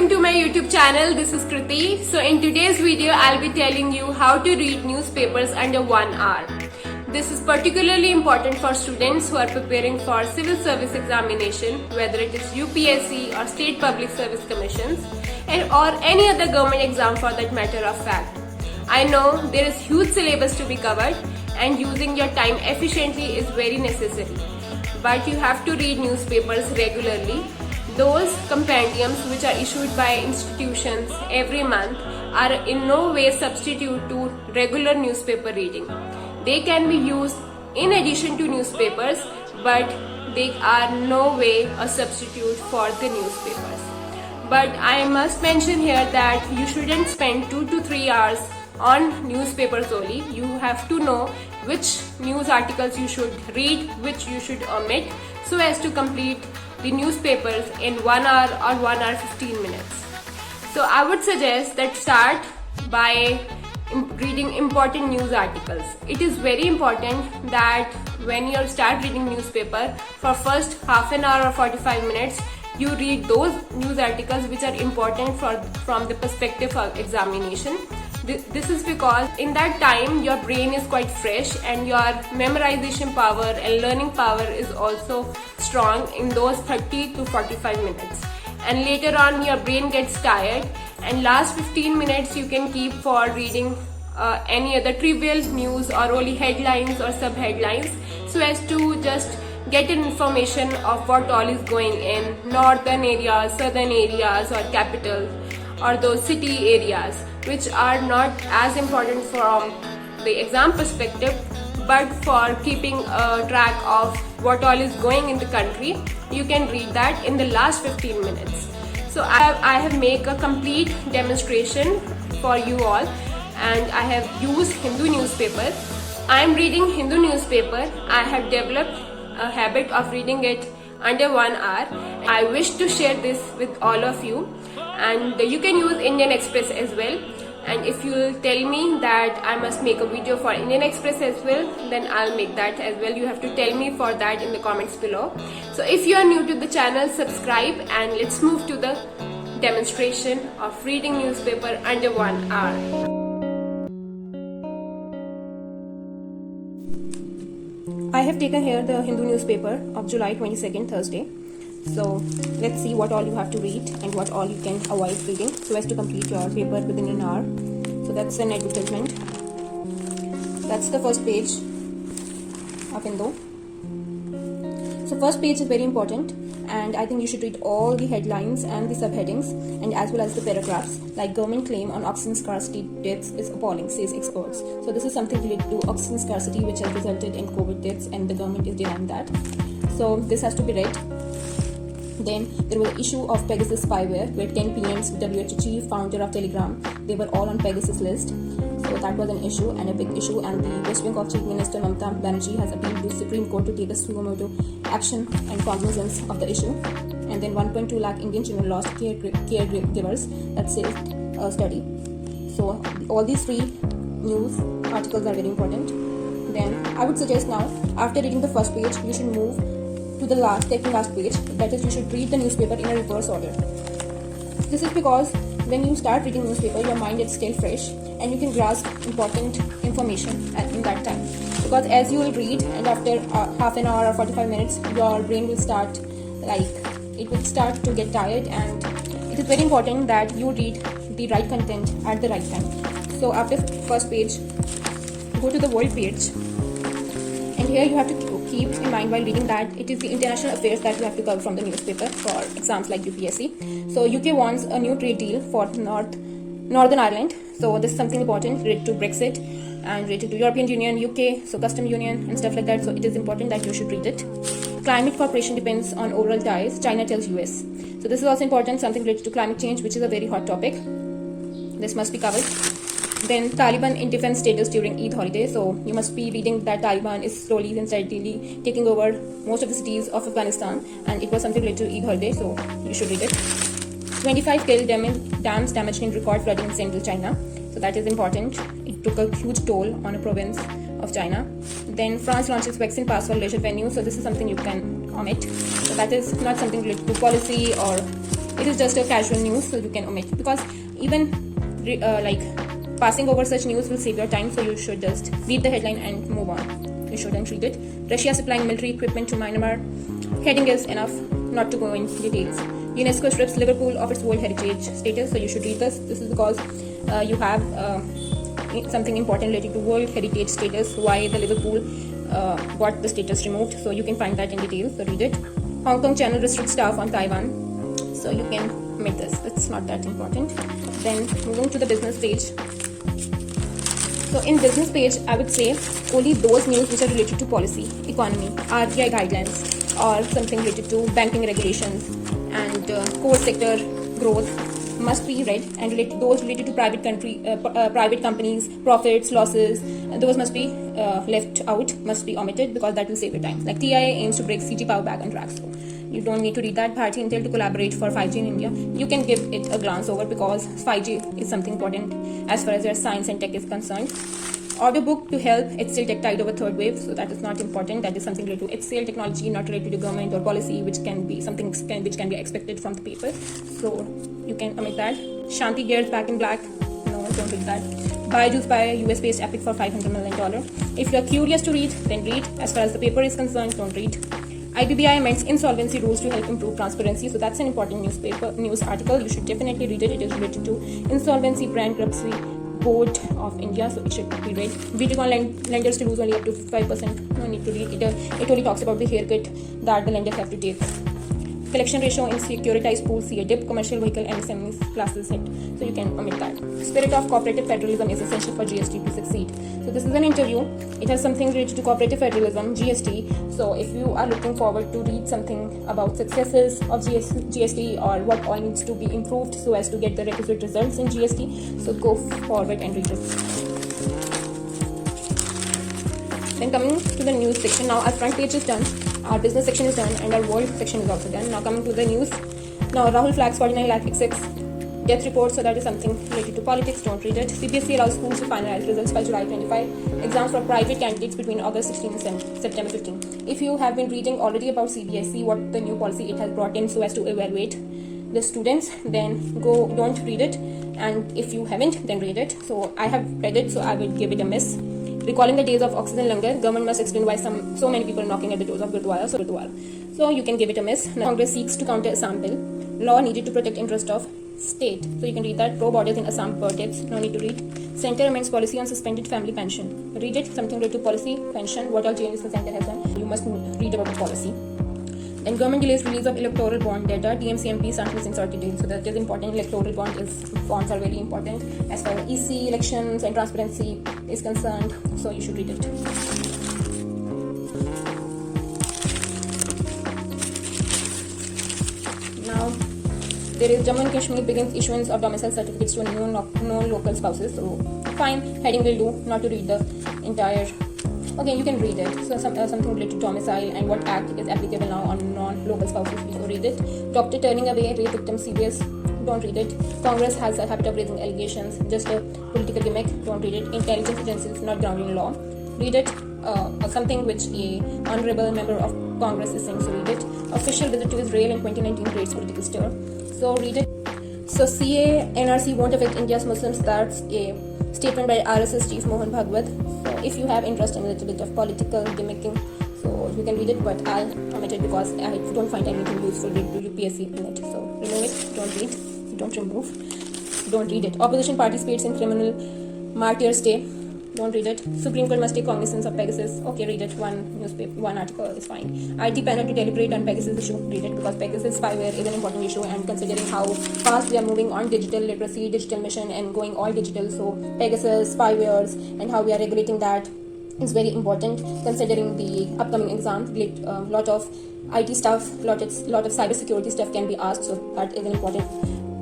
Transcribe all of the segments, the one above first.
Welcome to my YouTube channel. This is Kriti. So in today's video, I'll be telling you how to read newspapers under 1 hour. This is particularly important for students who are preparing for civil service examination, whether it is UPSC or state public service commissions or any other government exam for that matter of fact. I know there is huge syllabus to be covered and using your time efficiently is very necessary. But you have to read newspapers regularly. Those compendiums which are issued by institutions every month are in no way substitute to regular newspaper reading. They can be used in addition to newspapers, but they are no way a substitute for the newspapers. But I must mention here that you shouldn't spend 2 to 3 hours on newspapers only. You have to know which news articles you should read, which you should omit, so as to complete the newspapers in 1 hour or 1 hour 15 minutes. So I would suggest that start by reading important news articles. It is very important that when you start reading newspaper, for first half an hour or 45 minutes, you read those news articles which are important from the perspective of examination. This is because in that time your brain is quite fresh and your memorization power and learning power is also strong in those 30 to 45 minutes. And later on your brain gets tired, and last 15 minutes you can keep for reading any other trivial news or only headlines or sub-headlines, so as to just get an information of what all is going in northern areas, southern areas or capital or those city areas, which are not as important from the exam perspective, but for keeping a track of what all is going in the country, you can read that in the last 15 minutes. So I have made a complete demonstration for you all, and I have used Hindu newspaper. I am reading Hindu newspaper. I have developed a habit of reading it under 1 hour. I wish to share this with all of you, and you can use Indian Express as well. And if you tell me that I must make a video for Indian Express as well, then I'll make that as well. You have to tell me for that in the comments below. So if you are new to the channel, subscribe, and let's move to the demonstration of reading newspaper under 1 hour. I have taken here the Hindu newspaper of July 22nd, Thursday. So let's see what all you have to read and what all you can avoid reading so as to complete your paper within an hour. So that's an advertisement. That's the first page of Hindu. So first page is very important, and I think you should read all the headlines and the subheadings and as well as the paragraphs, like government claim on oxygen scarcity deaths is appalling, says experts. So this is something related to oxygen scarcity which has resulted in COVID deaths, and the government is denying that. So this has to be read. Then there was an issue of Pegasus spyware where 10 PMs, WHO chief, founder of Telegram, they were all on Pegasus list. So that was an issue and a big issue, and the West Bengal Chief Minister Mamata Banerjee has appealed to the Supreme Court to take a suo motu action and cognizance of the issue. And then 1.2 lakh Indian children lost caregivers, that says a study. So all these three news articles are very important. Then I would suggest now, after reading the first page, you should move to the last page, that is, you should read the newspaper in a reverse order. This is because when you start reading newspaper, your mind is still fresh and you can grasp important information in that time. Because as you will read, and after half an hour or 45 minutes, your brain will start to get tired, and it is very important that you read the right content at the right time. So after first page, go to the world page, and here you have to keep in mind while reading that it is the international affairs that you have to cover from the newspaper for exams like UPSC. So UK wants a new trade deal for Northern Ireland. So this is something important related to Brexit and related to European Union, UK, so custom union and stuff like that. So it is important that you should read it. Climate cooperation depends on overall ties, China tells US. So this is also important, something related to climate change, which is a very hot topic. This must be covered. Then Taliban in defense status during Eid holiday. So you must be reading that Taliban is slowly and steadily taking over most of the cities of Afghanistan, and it was something related to Eid holiday, so you should read it. 25 killed, dams damaged in record flooding in central China. So that is important. It took a huge toll on a province of China. Then France launches vaccine pass for leisure venues. So this is something you can omit. So that is not something related to policy or it is just a casual news, so you can omit, because even like passing over such news will save your time, so you should just read the headline and move on. You shouldn't read it. Russia supplying military equipment to Myanmar. Heading is enough not to go in details. UNESCO strips Liverpool of its World Heritage status, so you should read this. This is because you have something important related to World Heritage status, why the Liverpool got the status removed, so you can find that in detail, so read it. Hong Kong channel restricts staff on Taiwan, so you can make this, it's not that important. Then moving to the business page. So in business page, I would say only those news which are related to policy, economy, RBI guidelines, or something related to banking regulations and core sector growth must be read, and those related to private companies, profits, losses, those must be left out, must be omitted, because that will save your time. Like TIA aims to break CG power back on track, so you don't need to read that. Bharti Intel to collaborate for 5G in India. You can give it a glance over, because 5G is something important as far as your science and tech is concerned. Audiobook to help HCL Tech tide over third wave, so that is not important. That is something related to HCL technology, not related to government or policy, which can be something which can be expected from the paper. So you can omit that. Shanti Gears back in black. No, don't read that. Byju's buy US-based Epic for $500 million. If you are curious to read, then read. As far as the paper is concerned, don't read. IBBI amends insolvency rules to help improve transparency. So that's an important news article. You should definitely read it. It is related to insolvency, bankruptcy Board of India, so it should be read. Videocon lenders to lose only up to 5%. No need to read it. It only talks about the haircut that the lenders have to take. Collection ratio in securitized pools see a dip. Commercial vehicle and SMEs classes hit, so you can omit that. Spirit of cooperative federalism is essential for GST to succeed. So this is an interview. It has something related to cooperative federalism, GST. So if you are looking forward to read something about successes of GST or what all needs to be improved so as to get the requisite results in GST, so go forward and read it. Then coming to the news section, now our front page is done, our business section is done, and our world section is also done. Now coming to the news. Now Rahul flags 49 lakh execs death report, so that is something related to politics, don't read it. CBSE allows schools to finalize results by July 25. Exams for private candidates between August 16 and September 15. If you have been reading already about CBSE, what the new policy it has brought in so as to evaluate the students, then don't read it, and if you haven't, then read it. So I have read it, so I will give it a miss. Recalling the days of oxygen langar, government must explain why so many people knocking at the doors of Gurdwara. So you can give it a miss. Now, Congress seeks to counter Assam bill. Law needed to protect interest of state. So you can read that. Pro borders in Assam verdict. No need to read. Center amends policy on suspended family pension. Read it. Something related to policy, pension, what all changes the center has done. You must read about the policy. Then government delays release of electoral bond data. TMC MPs aren't missing sort details. So that is important. Electoral bonds are very important as far as EC elections and transparency is concerned. So you should read it. Now there is Jammu and Kashmir begins issuance of domicile certificates to non-local spouses. So fine, heading will do. Not to read the entire. Okay, you can read it. So something related to domicile and what act is applicable now on non-local spouses. So read it. Doctor turning away rape victim serious. Don't read it. Congress has a habit of raising allegations. Just a political gimmick. Don't read it. Intelligence agencies not grounded in law. Read it. Something which a honorable member of Congress is saying. So read it. Official visit to Israel in 2019 creates political stir. So read it. So CA NRC won't affect India's Muslims. That's a statement by RSS chief Mohan Bhagwat. So if you have interest in a little bit of political gimmicking, so you can read it, but I'll omit it because I don't find anything useful to UPSC in it. So remove it, don't read, don't remove, don't read it. Opposition participates in criminal martyrs day. Don't read it. Supreme Court must take cognizance of Pegasus. Okay, read it. One article is fine. IT panel to deliberate on Pegasus issue. Read it because Pegasus spyware is an important issue, and considering how fast we are moving on digital literacy, digital mission, and going all digital, so Pegasus, spywares, and how we are regulating that is very important. Considering the upcoming exams, lot of IT stuff, lot of cybersecurity stuff can be asked. So that is an important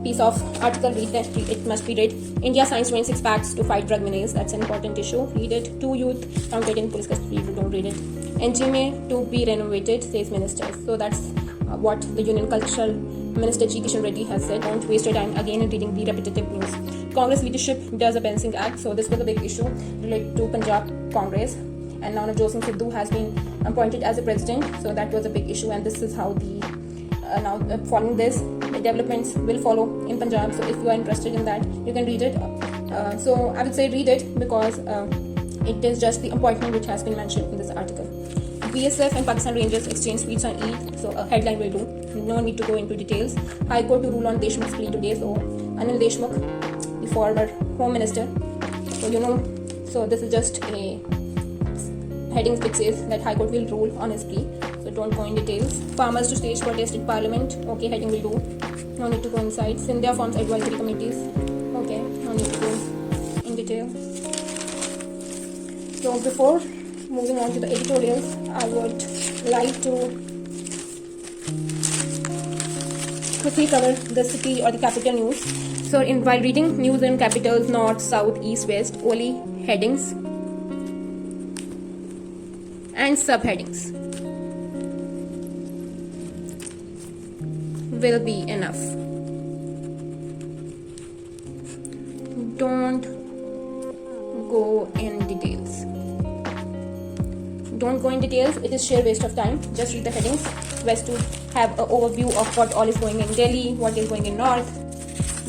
piece of article. Read that. It must be read. India signs 26 pacts to fight drug menace. That's an important issue. Read it. 2 youth counted in police custody. Don't read it. NGMA to be renovated, says minister. So that's what the Union Cultural Minister G. Kishan Reddy has said. Don't waste your time again in reading the repetitive news. Congress leadership does a balancing act. So this was a big issue related to Punjab Congress. And now Navjot Singh Sidhu has been appointed as a president. So that was a big issue. And this is how the following this, the developments will follow in Punjab. So if you are interested in that, you can read it. So I would say read it because it is just the appointment which has been mentioned in this article. BSF and Pakistan Rangers exchange tweets on Eid. So a headline will do. No need to go into details. High Court to rule on Deshmukh's plea today. So Anil Deshmukh, the former Home Minister. So so this is just a heading which says that High Court will rule on his plea. So don't go in details. Farmers to stage protest in Parliament. Okay, heading will do. No need to go inside. Sindhya forms advisory committees. Okay, no need to go in detail. So before moving on to the editorials, I would like to quickly cover the city or the capital news. So while reading news in capitals, north, south, east, west, only headings and subheadings will be enough. Don't go in details. Don't go in details. It is sheer waste of time. Just read the headings. West to have an overview of what all is going in Delhi, what is going in north.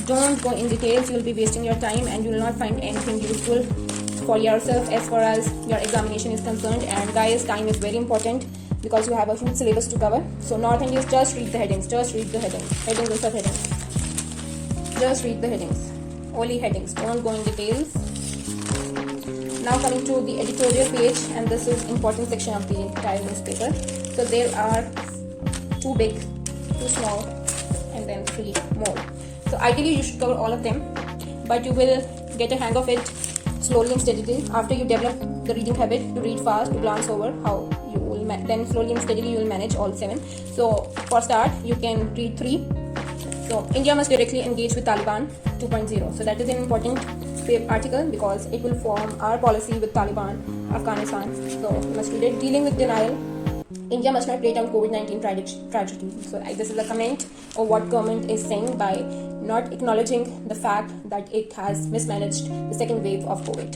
Don't go in details. You will be wasting your time and you will not find anything useful for yourself as far as your examination is concerned. And guys, time is very important because you have a huge syllabus to cover. So north and east, just read the headings. Just read the headings. Headings and subheadings. Just read the headings. Only headings. Don't go in details. Now coming to the editorial page, and this is important section of the entire newspaper. So there are 2 big, 2 small, and then 3 more. So ideally you should cover all of them, but you will get a hang of it slowly and steadily after you develop the reading habit to read fast, to glance over how you will then slowly and steadily you will manage all 7. So for start, you can read 3. So India must directly engage with Taliban 2.0. So that is an important article because it will form our policy with Taliban, Afghanistan. So you must read it. Dealing with denial. India must not play down COVID-19 tragedy. So this is a comment of what government is saying by not acknowledging the fact that it has mismanaged the second wave of COVID.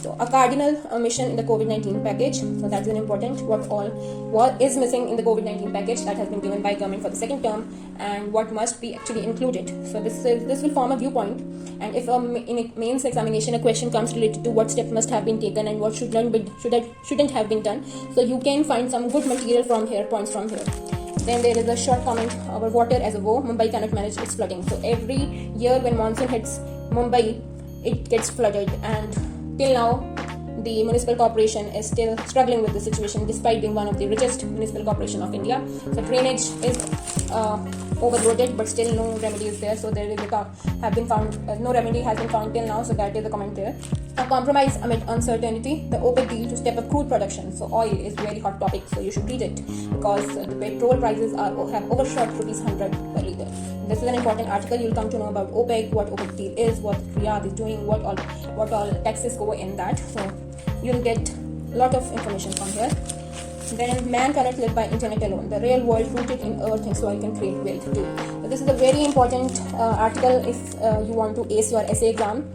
So a cardinal omission in the COVID-19 package. So that's an important what is missing in the COVID-19 package that has been given by government for the second term and what must be actually included. So this will form a viewpoint. And if in a mains examination a question comes related to what steps must have been taken and what shouldn't have been done, so you can find some good material from here, points from here. Then there is a short comment about water as a woe. Mumbai cannot manage its flooding. So every year when monsoon hits Mumbai, it gets flooded, and till now the municipal corporation is still struggling with the situation despite being one of the richest municipal corporation of India. So drainage is overloaded, but still no remedy is there. So there is no remedy has been found till now. So that is the comment there. A compromise amid uncertainty. The OPEC deal to step up crude production. So oil is very hot topic. So you should read it because the petrol prices have overshot ₹100 per liter. This is an important article. You'll come to know about OPEC, what OPEC deal is, what Riyadh is doing, what all taxes go in that. So you'll get a lot of information from here. Then man cannot live by internet alone. The real world rooted in earth and soil can create wealth too. So this is a very important article if you want to ace your essay exam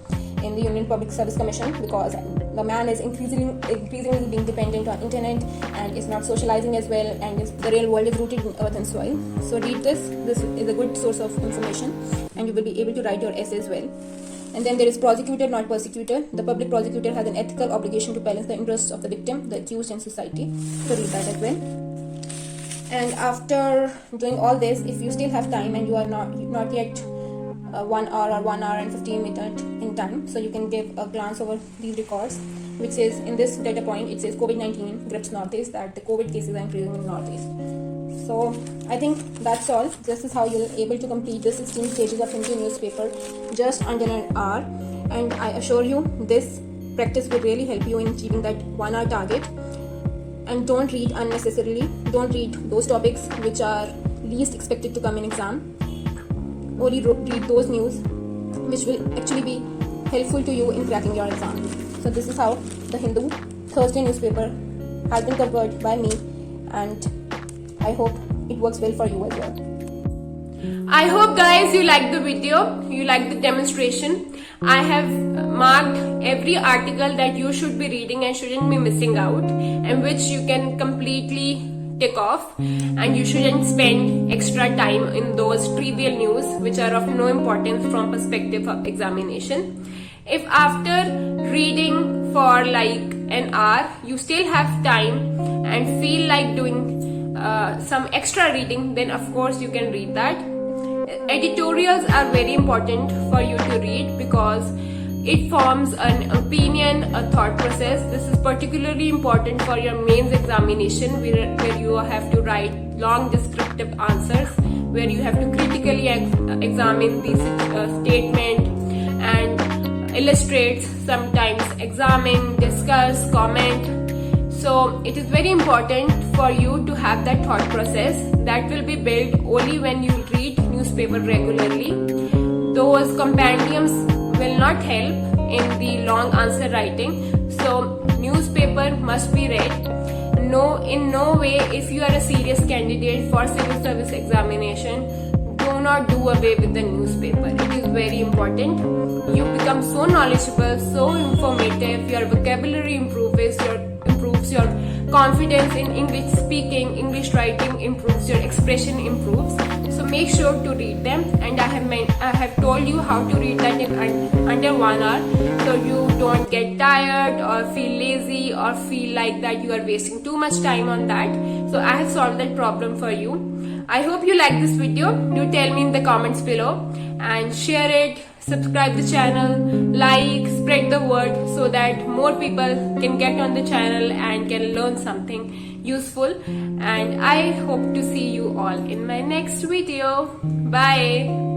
in the Union Public Service Commission, because the man is increasingly being dependent on internet and is not socializing as well, and the real world is rooted in earth and soil. So read this. This is a good source of information and you will be able to write your essay as well. And then there is prosecutor, not persecutor. The public prosecutor has an ethical obligation to balance the interests of the victim, the accused, and society. So read that as well. And after doing all this, if you still have time and you are not yet 1 hour or 1 hour and 15 minutes in time, so you can give a glance over these records, which says in this data point, it says COVID-19 grips Northeast, that the COVID cases are increasing in Northeast. So I think that's all. This is how you'll able to complete the 16 pages of Hindi newspaper just under an hour. And I assure you, this practice will really help you in achieving that 1 hour target. And don't read unnecessarily. Don't read those topics which are least expected to come in exam. Only read those news which will actually be helpful to you in cracking your exam. So this is how the Hindu Thursday newspaper has been covered by me, and I hope it works well for you as well. I hope guys you liked the video, you liked the demonstration. I have marked every article that you should be reading and shouldn't be missing out, and which you can completely tick off, and you shouldn't spend extra time in those trivial news which are of no importance from perspective of examination. If after reading for like an hour you still have time and feel like doing some extra reading, then of course you can read that. Editorials are very important for you to read because it forms an opinion, a thought process. This is particularly important for your mains examination where you have to write long descriptive answers, where you have to critically examine these statement and illustrate, sometimes examine, discuss, comment. So it is very important for you to have that thought process that will be built only when you read newspaper regularly. Those compendiums will not help in the long answer writing. So newspaper must be read. In no way, if you are a serious candidate for civil service examination, do not do away with the newspaper. It is very important. You become so knowledgeable, so informative, your vocabulary improves your confidence in English speaking, English writing improves, your expression improves. So make sure to read them, and I have told you how to read that in under 1 hour, so you don't get tired or feel lazy or feel like that you are wasting too much time on that. So I have solved that problem for you. I hope you like this video. Do tell me in the comments below and share it, subscribe the channel, like, spread the word so that more people can get on the channel and can learn something useful. And I hope to see you all in my next video. Bye.